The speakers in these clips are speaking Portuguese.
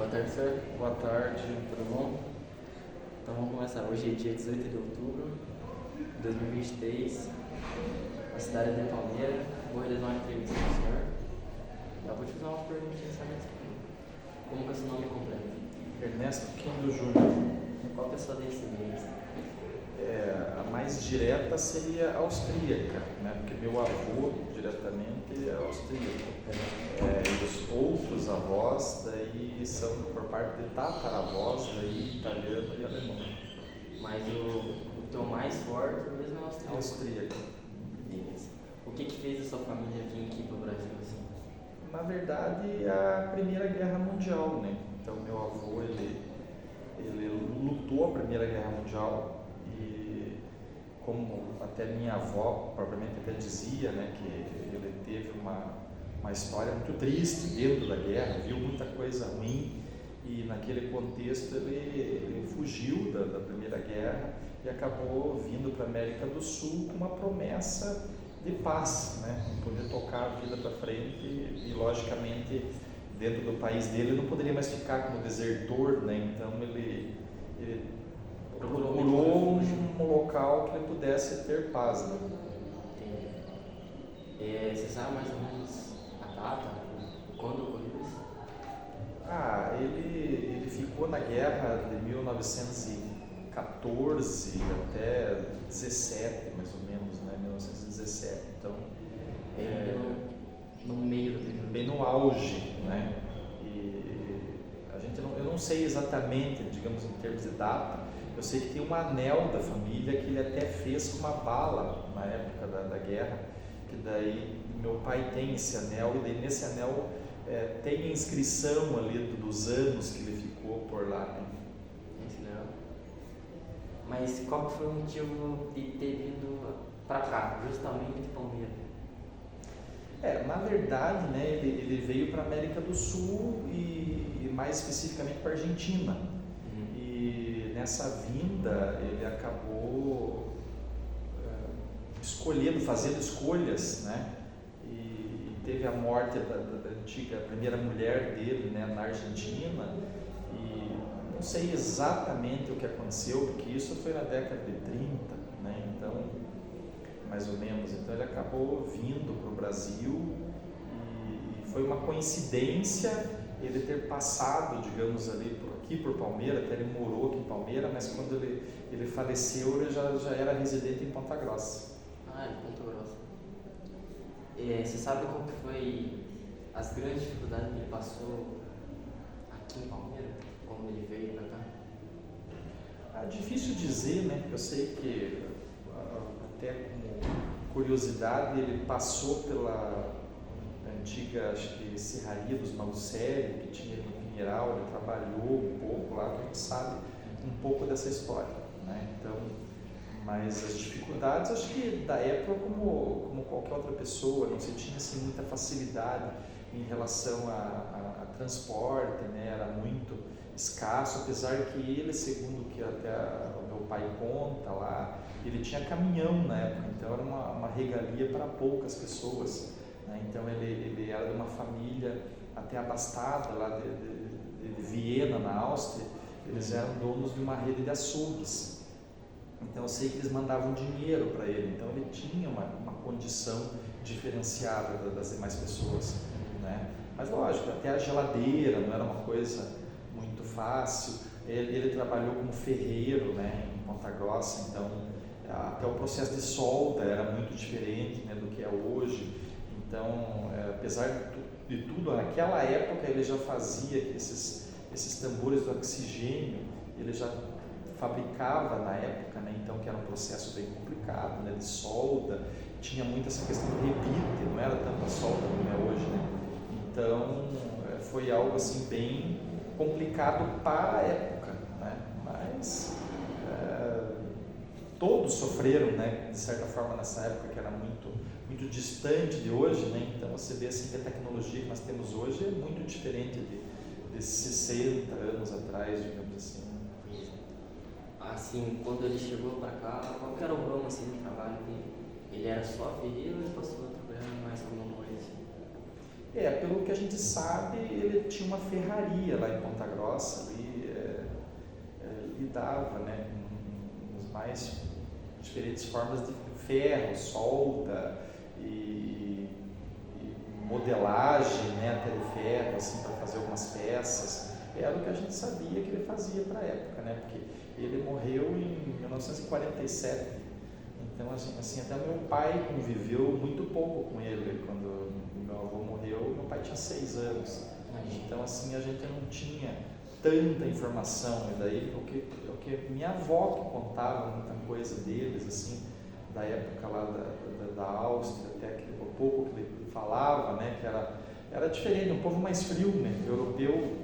Boa tarde, senhor. Boa tarde. Tudo bom? Então vamos começar. Hoje é dia 18 de outubro de 2023, na cidade de Palmeira. Vou realizar uma entrevista com o senhor. Eu vou te fazer uma perguntinha, sabe? Como que é o seu nome completo? Ernesto Quindo Júnior. Qual que é a sua descendência? A mais direta seria austríaca, né? Porque meu avô diretamente é austríaco. E os outros avós daí são por parte de tataravós, daí italiano e alemão. Mas o teu mais forte mesmo é austríaco. Austríaco. Beleza. O que fez a sua família vir aqui para o Brasil assim? Na verdade, a Primeira Guerra Mundial, né? Então meu avô ele lutou a Primeira Guerra Mundial. E como até minha avó propriamente até dizia, né, que ele teve uma história muito triste dentro da guerra, viu muita coisa ruim e naquele contexto ele fugiu da Primeira Guerra e acabou vindo para a América do Sul com uma promessa de paz, né, poder tocar a vida para frente e logicamente dentro do país dele ele não poderia mais ficar como desertor, né, então ele procurou um local que ele pudesse ter paz, né? Entendi. Você sabe mais ou menos a data? Quando ocorreu isso? Ele ficou na guerra de 1914 até 17, mais ou menos, né? 1917. Então, no meio do bem no auge, né? E eu não sei exatamente, digamos, em termos de data. Eu sei que tem um anel da família que ele até fez com uma bala na época da guerra, que daí meu pai tem esse anel, e daí nesse anel tem a inscrição ali dos anos que ele ficou por lá. Né? Entendeu? Mas qual foi o motivo de ter vindo para cá, justamente de Palmeira? Na verdade, né, ele veio para a América do Sul e mais especificamente para a Argentina. E nessa vinda ele acabou fazendo escolhas, né? E teve a morte da antiga primeira mulher dele, né, na Argentina. E não sei exatamente o que aconteceu, porque isso foi na década de 30, né? Então, mais ou menos. Então ele acabou vindo para o Brasil e foi uma coincidência ele ter passado, digamos, ali por Palmeira, até ele morou aqui em Palmeira, mas quando ele faleceu, ele já era residente em Ponta Grossa. Em Ponta Grossa. Você sabe qual que foi as grandes dificuldades que ele passou aqui em Palmeira, quando ele veio para cá? Difícil dizer, né? Eu sei que, até como curiosidade, ele passou pela antiga, acho que, Serraria dos Malucelli, que tinha no Pinheiral, ele trabalhou um pouco lá, que a gente sabe um pouco dessa história, né? Então, mas as dificuldades, acho que da época, como qualquer outra pessoa, não se tinha assim, muita facilidade em relação a transporte, né? Era muito escasso, apesar que ele, segundo o que até o meu pai conta lá, ele tinha caminhão na época, então era uma regalia para poucas pessoas. Então ele era de uma família até abastada lá de Viena, na Áustria. Eles eram donos de uma rede de açougues. Então eu sei que eles mandavam dinheiro para ele. Então ele tinha uma condição diferenciada das demais pessoas, né? Mas lógico, até a geladeira não era uma coisa muito fácil. Ele trabalhou como ferreiro, né, em Ponta Grossa. Então até o processo de solda era muito diferente, né, do que é hoje. Então, apesar de tudo, naquela época ele já fazia esses tambores do oxigênio, ele já fabricava na época, né? Então que era um processo bem complicado, né? De solda, tinha muito essa questão do rebite, não era tanta solda como é hoje, né? Então foi algo assim bem complicado para a época, né? Mas todos sofreram, né? De certa forma nessa época que era muito distante de hoje, né? Então você vê assim que a tecnologia que nós temos hoje é muito diferente de 60 anos atrás, digamos assim. Assim, quando ele chegou para cá, qual que era o ramo assim, do trabalho dele? Ele era só ferreiro ou ele passou a trabalhar mais como coisa assim? Pelo que a gente sabe, ele tinha uma ferraria lá em Ponta Grossa, ali, lidava, né, com as mais diferentes formas de ferro, solda e modelagem, né, até de ferro, assim, para fazer algumas peças. Era o que a gente sabia que ele fazia para a época, né, porque ele morreu em 1947. Então, assim, até meu pai conviveu muito pouco com ele. Quando meu avô morreu, meu pai tinha 6 anos. Então, assim, a gente não tinha tanta informação. E daí, o que minha avó que contava muita coisa deles, assim, da época lá da Áustria, até o pouco que ele falava, né, que era diferente, um povo mais frio, né, europeu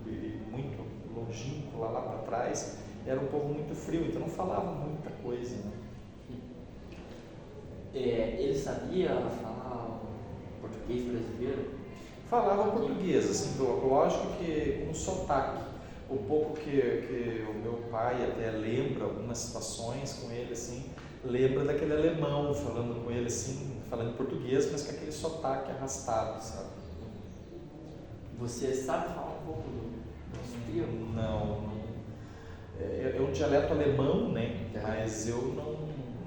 e muito longínquo lá para trás, era um povo muito frio, então não falava muita coisa, né. Ele sabia falar português brasileiro? Falava português, assim, lógico que com sotaque. O pouco que o meu pai até lembra algumas situações com ele, assim, lembra daquele alemão falando com ele, assim, falando português, mas com aquele sotaque arrastado, sabe? Você sabe falar um pouco do austríaco? Não. É um dialeto alemão, né? Mas eu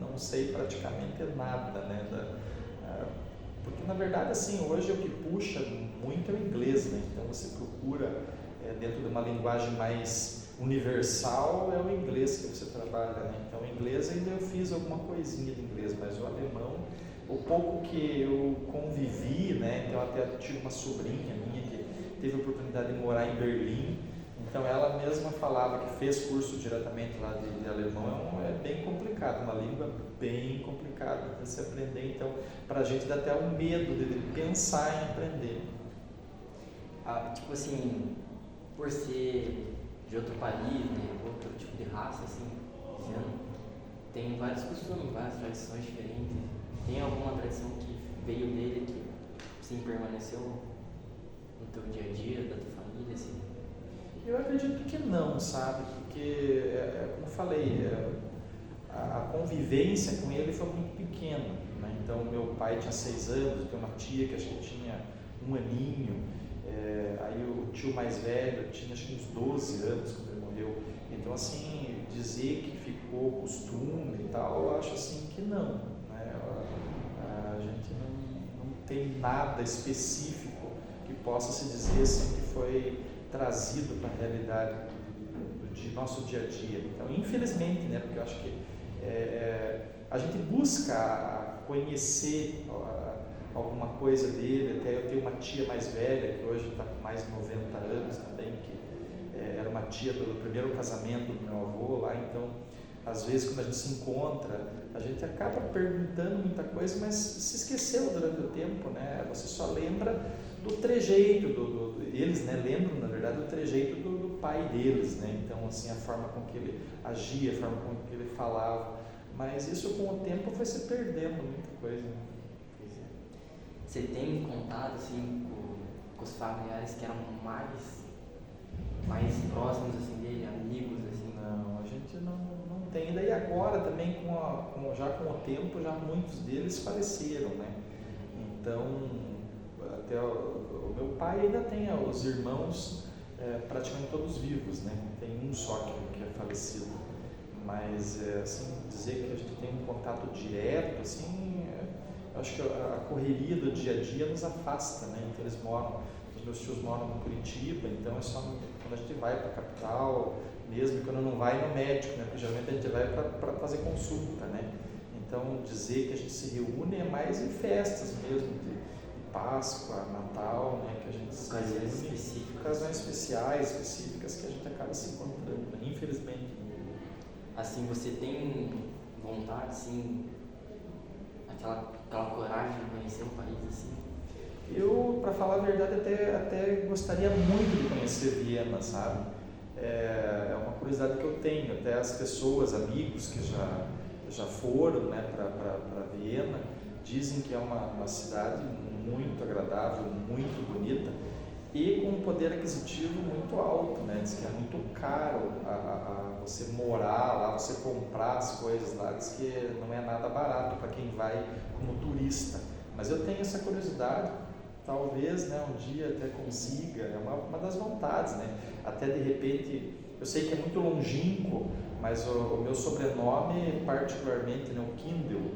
não sei praticamente nada, né? Porque, na verdade, assim, hoje o que puxa muito é o inglês, né? Então, você procura, dentro de uma linguagem mais universal, é o inglês que você trabalha, né? Então, o inglês ainda eu fiz alguma coisinha de inglês, mas o alemão, o pouco que eu convivi, né? Então, até tive uma sobrinha minha que teve a oportunidade de morar em Berlim. Então, ela mesma falava que fez curso diretamente lá de alemão. É bem complicado, uma língua bem complicada de se aprender. Então, para a gente dá até um medo de pensar em aprender. Tipo assim, por ser de outro país, né, outro tipo de raça, assim, dizendo, tem vários costumes, várias tradições diferentes. Tem alguma tradição que veio dele que, sim, permaneceu no teu dia a dia, da tua família, assim? Eu acredito que não, sabe? Porque, como eu falei, a convivência com ele foi muito pequena, né? Então, meu pai tinha 6 anos, eu tenho uma tia que acho que tinha 1 aninho, aí o tio mais velho tinha acho que uns 12 anos quando ele morreu. Então, assim, dizer que ficou costume e tal, eu acho assim que não, né? A gente não tem nada específico que possa se dizer assim que foi trazido para a realidade de nosso dia a dia. Então, infelizmente, né, porque eu acho que a gente busca conhecer alguma coisa dele. Até eu tenho uma tia mais velha, que hoje está com mais de 90 anos também, que era uma tia do primeiro casamento do meu avô lá. Então, às vezes, quando a gente se encontra, a gente acaba perguntando muita coisa, mas se esqueceu durante o tempo, né? Você só lembra do trejeito, eles, né, lembram, na verdade, do trejeito do pai deles, né? Então, assim, a forma com que ele agia, a forma com que ele falava. Mas isso, com o tempo, foi se perdendo muita coisa. Você tem contato, assim, com os familiares que eram mais próximos, assim, dele, amigos, assim? Não, a gente não tem. E daí agora também, já com o tempo, já muitos deles faleceram, né? Então, até o meu pai ainda tem os irmãos praticamente todos vivos, né? Tem um só que é falecido. Mas, assim, dizer que a gente tem um contato direto, assim, eu acho que a correria do dia a dia nos afasta, né? Então, os meus tios moram em Curitiba, então é só quando a gente vai para a capital, mesmo quando não vai no médico, né? Porque geralmente a gente vai para fazer consulta, né? Então, dizer que a gente se reúne é mais em festas mesmo, de Páscoa, Natal, né? Que a gente se reúne, ocasiões especiais, específicas, que a gente acaba se encontrando, né? Infelizmente. Assim, você tem vontade, assim, aquela coragem de conhecer um país assim? Eu, para falar a verdade, até gostaria muito de conhecer Viena, sabe? É uma curiosidade que eu tenho. Até as pessoas, amigos que já foram, né, para Viena, dizem que é uma cidade muito agradável, muito bonita e com um poder aquisitivo muito alto, né? Diz que é muito caro você morar lá, você comprar as coisas lá, diz que não é nada barato para quem vai como turista. Mas eu tenho essa curiosidade talvez, né, um dia até consiga, é uma das vontades, né? Até de repente, eu sei que é muito longínquo, mas o meu sobrenome, particularmente, né, o Kindle,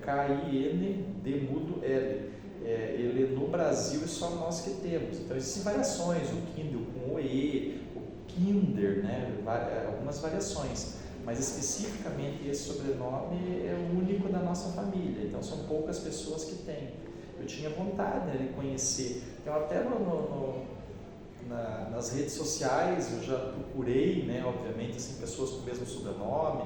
K-I-N-D mudo L. Ele no Brasil é só nós que temos. Então existem variações, o Kindle com o E, o Kinder, né, algumas variações. Mas especificamente esse sobrenome é o único da nossa família, então são poucas pessoas que têm. Eu tinha vontade, né, de conhecer. Então até nas redes sociais eu já procurei, né, obviamente, assim, pessoas com o mesmo sobrenome.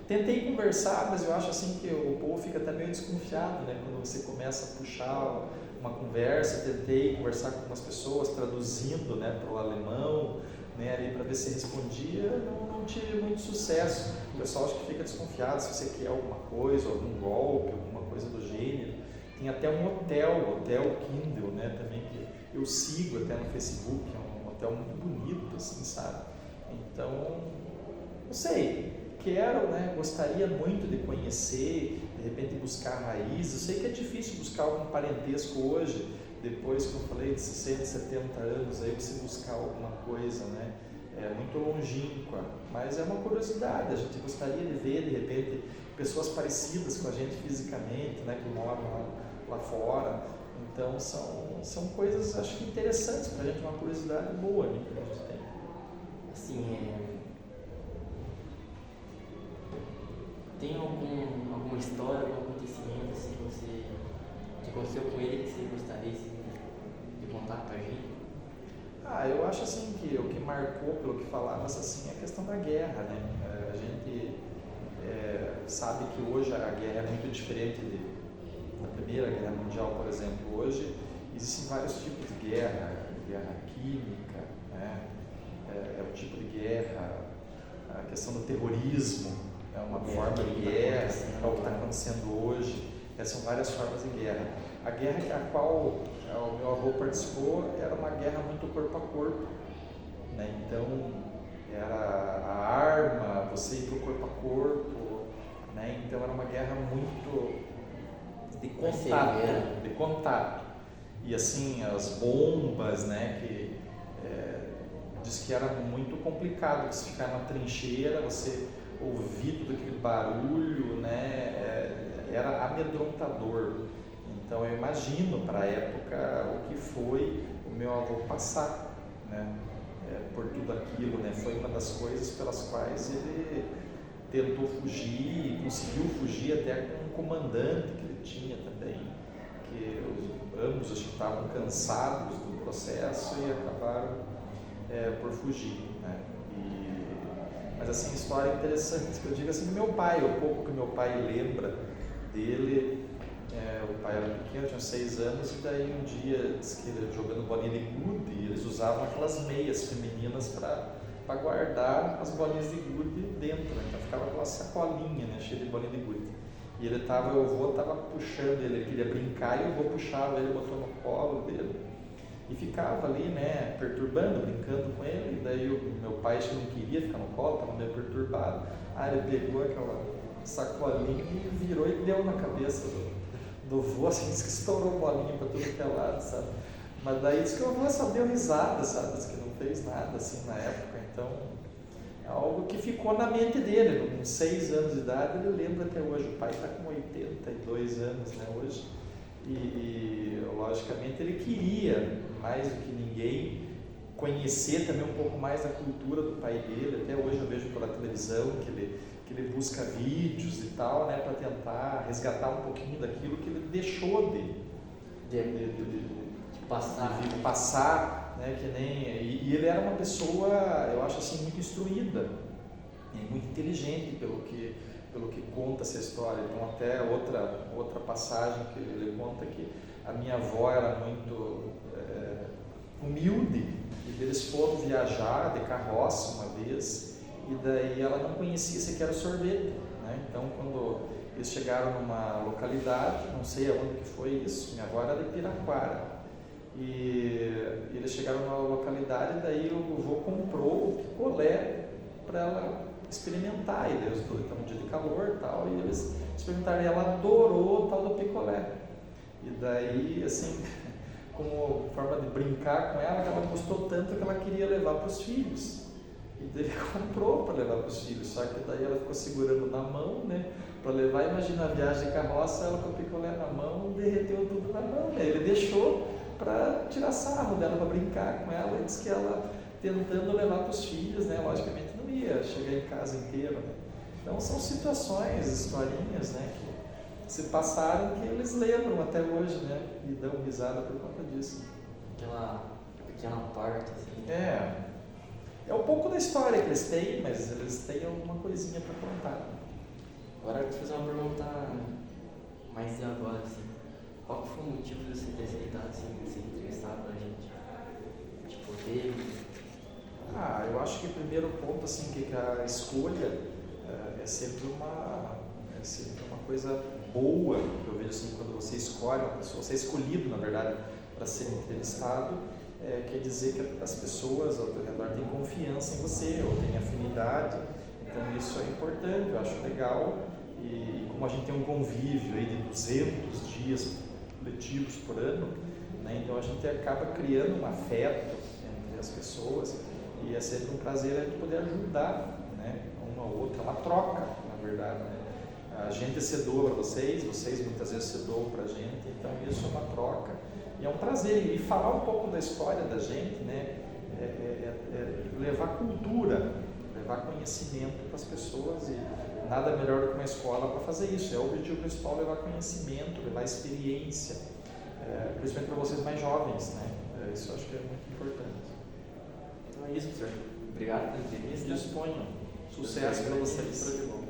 Tentei conversar, mas eu acho assim que o povo fica até meio desconfiado, né, quando você começa a puxar uma conversa. Tentei conversar com algumas pessoas, traduzindo, né, para o alemão, né, ali para ver se respondia. Não tive muito sucesso. O pessoal acho que fica desconfiado se você quer alguma coisa, algum golpe, alguma coisa do gênero. Tem até um hotel Kindle, né, também, que eu sigo até no Facebook, é um hotel muito bonito, assim, sabe? Então, não sei, quero, né, gostaria muito de conhecer, de repente buscar raízes. Eu sei que é difícil buscar algum parentesco hoje, depois que eu falei de 60, 70 anos, aí você buscar alguma coisa, né? É muito longínqua, mas é uma curiosidade. A gente gostaria de ver, de repente, pessoas parecidas com a gente fisicamente, né, que moram lá fora. Então são coisas, acho que interessantes para a gente, uma curiosidade boa, né, que a gente tem. Assim, tem alguma história, algum acontecimento assim, que aconteceu com ele que você gostaria de contar pra gente? Eu acho assim que o que marcou, pelo que falavas, assim, é a questão da guerra, né? A gente sabe que hoje a guerra é muito diferente da Primeira Guerra Mundial, por exemplo. Hoje existem vários tipos de guerra química, né? É o tipo de guerra, a questão do terrorismo é uma forma de guerra, é o que está acontecendo hoje. São várias formas de guerra. A guerra a qual o meu avô participou era uma guerra muito corpo a corpo, né? Então era a arma, você ir para o corpo a corpo, né? Então era uma guerra muito de contato. E assim, as bombas, né, que diz que era muito complicado você ficar na trincheira, você ouvir todo aquele barulho, né? Era amedrontador. Então eu imagino para a época o que foi o meu avô passar, né, por tudo aquilo, né? Foi uma das coisas pelas quais ele tentou fugir e conseguiu fugir até com um comandante que ele tinha também, que ambos acho que estavam cansados do processo e acabaram por fugir, né? Mas assim, história interessante, que eu digo assim, meu pai, o pouco que meu pai lembra dele, o pai era pequeno, tinha 6 anos, e daí um dia, diz que ele jogando bolinha de gude, eles usavam aquelas meias femininas para guardar as bolinhas de gude dentro, né? Então ficava aquela sacolinha, né, cheia de bolinha de gude. E o avô estava puxando ele queria brincar, e o avô puxava ele, botou no colo dele, e ficava ali, né, perturbando, brincando com ele. E daí o meu pai acho que não queria ficar no colo, estava meio perturbado. Ele pegou aquela sacolinha e virou e deu na cabeça do vô, assim, disse que estourou bolinha para tudo que é lado, sabe? Mas daí disse que o avô só deu risada, sabe? Disse que não fez nada assim na época. Então é algo que ficou na mente dele. Com 6 anos de idade, ele lembra até hoje. O pai está com 82 anos, né, hoje. E logicamente ele queria, mais do que ninguém, conhecer também um pouco mais da cultura do pai dele. Até hoje eu vejo pela televisão que ele busca vídeos e tal, né, para tentar resgatar um pouquinho daquilo que ele deixou de passar, né, que nem, e ele era uma pessoa, eu acho assim, muito instruída e muito inteligente pelo que conta essa história. Então até outra passagem que ele conta que a minha avó era muito humilde, e eles foram viajar de carroça uma vez, e daí ela não conhecia sequer o sorvete, né? Então quando eles chegaram numa localidade, não sei aonde que foi isso, minha avó era de Piraquara, e eles chegaram numa localidade, e daí o vô comprou o picolé para ela experimentar, e daí os dois estavam um dia de calor e tal, e eles experimentaram, e ela adorou o tal do picolé. E daí, assim, como forma de brincar com ela, que ela gostou tanto que ela queria levar para os filhos. E daí ele comprou para levar para os filhos, só que daí ela ficou segurando na mão, né? Para levar, imagina a viagem de carroça, ela com o picolé na mão, derreteu tudo na mão, né? Ele deixou para tirar sarro dela, para brincar com ela, e disse que ela tentando levar para os filhos, né? Logicamente não ia chegar em casa inteiro, né? Então são situações, historinhas, né? Que se passaram, que eles lembram até hoje, né? E dão risada por conta disso. Aquela pequena parte, assim. É um pouco da história que eles têm, mas eles têm alguma coisinha para contar. Agora eu vou te fazer uma pergunta mais de agora, assim. Qual que foi o motivo de você ter aceitado, assim, ser entrevistado pra gente? Tipo, teve... Eu acho que o primeiro ponto, assim, que a escolha é sempre uma coisa boa, que eu vejo assim, quando você escolhe uma pessoa, você é escolhido, na verdade, para ser entrevistado, quer dizer que as pessoas ao teu redor têm confiança em você, ou têm afinidade, então isso é importante, eu acho legal, e como a gente tem um convívio aí de 200 dias letivos por ano, né, então a gente acaba criando um afeto entre as pessoas, e é sempre um prazer a gente poder ajudar, né, uma ou outra, uma troca, na verdade, né? A gente se doa para vocês muitas vezes se doam para a gente, então isso é uma troca e é um prazer. E falar um pouco da história da gente, né, levar cultura, levar conhecimento para as pessoas, e nada melhor do que uma escola para fazer isso. É o objetivo principal, levar conhecimento, levar experiência, principalmente para vocês mais jovens, né? Isso eu acho que é muito importante. Então é isso, professor. Obrigado pela entrevista. Disponham. Sucesso para vocês.